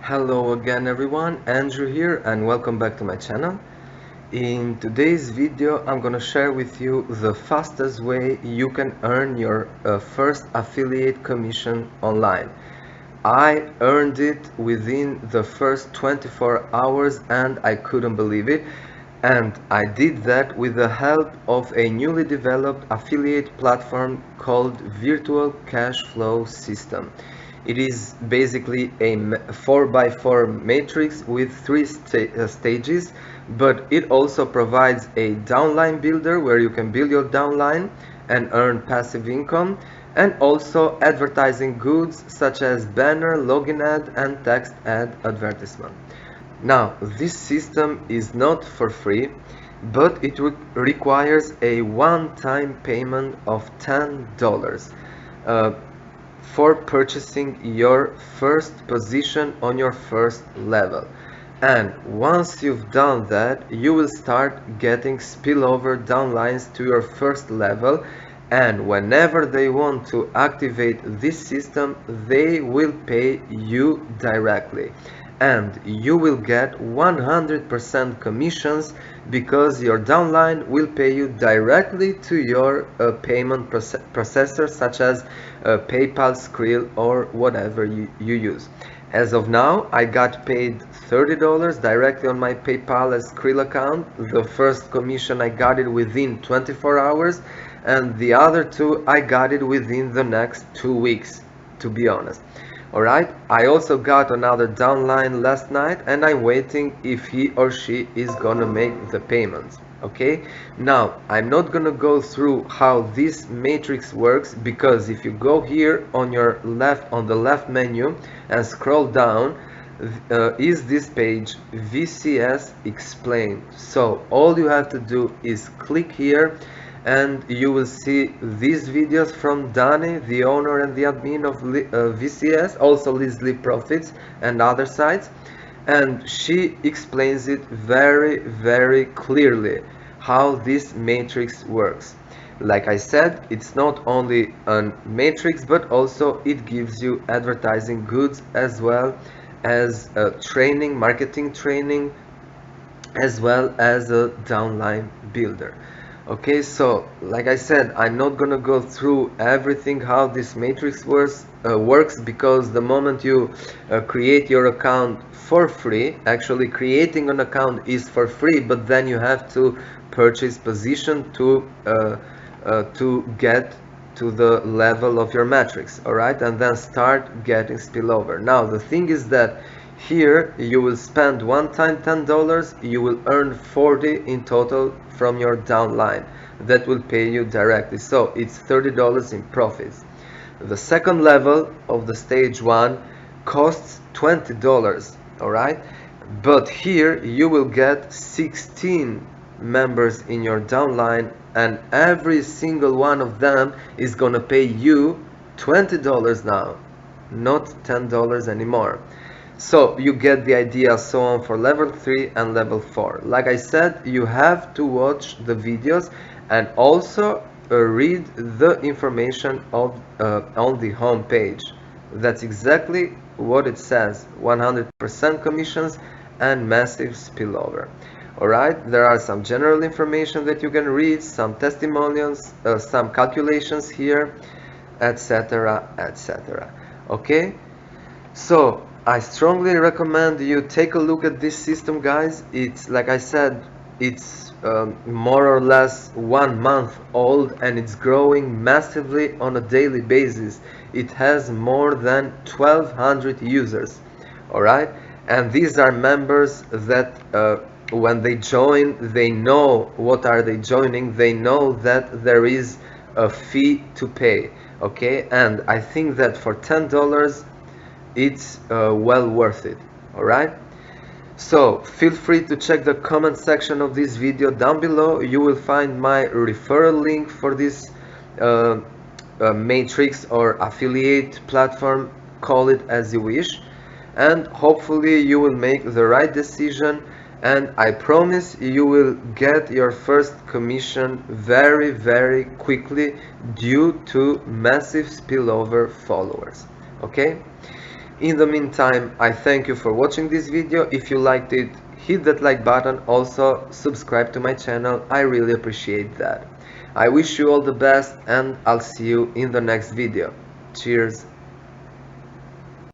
Hello again everyone, Andrew here and welcome back to my channel. In today's video I'm gonna share with you the fastest way you can earn your first affiliate commission online. I earned it within the first 24 hours and I couldn't believe it. And I did that with the help of a newly developed affiliate platform called Virtual Cashflow System. It is basically a 4x4 matrix with three stages, but it also provides a downline builder where you can build your downline and earn passive income, and also advertising goods such as banner, login ad, and text ad advertisement. Now, this system is not for free, but it requires a one-time payment of $10 uh, for purchasing your first position on your first level. And once you've done that, you will start getting spillover downlines to your first level, and whenever they want to activate this system, they will pay you directly. And you will get 100% commissions because your downline will pay you directly to your payment processor such as PayPal, Skrill, or whatever you use. As of now, I got paid $30 directly on my PayPal and Skrill account. The first commission I got it within 24 hours, and the other two I got it within the next 2 weeks, to be honest. Alright, I also got another downline last night and I'm waiting if he or she is gonna make the payments. Okay, now I'm not gonna go through how this matrix works, because if you go here on your left, on the left menu, and scroll down, is this page VCS explained. So all you have to do is click here and you will see these videos from Dani, the owner and the admin of VCS, also Leslie Profits and other sites, and she explains it very clearly how this matrix works. Like I said, it's not only a matrix, but also it gives you advertising goods as well as training, marketing training, as well as a downline builder. Okay, so like I said, I'm not gonna go through everything how this matrix works, because the moment you create your account for free, actually creating an account is for free, but then you have to purchase position to get to the level of your matrix, all right, and then start getting spillover. Now the thing is that here you will spend one time $10, you will earn 40 in total from your downline that will pay you directly, so it's $30 in profits. The second level of the stage 1 costs $20, all right, but here you will get 16 members in your downline, and every single one of them is gonna pay you $20 now, not $10 anymore. So you get the idea. So on for level 3 and level 4. Like I said, you have to watch the videos and also read the information on the home page. That's exactly what it says: 100% commissions and massive spillover. Alright, there are some general information that you can read, some testimonials, some calculations here, etc, etc. Okay, so I strongly recommend you take a look at this system, guys. It's, like I said, it's more or less 1 month old and it's growing massively on a daily basis. It has more than 1,200 users, alright, and these are members that when they join, they know what are they joining. They know that there is a fee to pay, okay, and I think that for $10 it's well worth it. Alright, so feel free to check the comment section of this video down below. You will find my referral link for this matrix or affiliate platform, call it as you wish, and hopefully you will make the right decision, and I promise you will get your first commission very quickly due to massive spillover followers. Okay, In the meantime, I thank you for watching this video. If you liked it, hit that like button. Also, subscribe to my channel. I really appreciate that. I wish you all the best, and I'll see you in the next video. Cheers.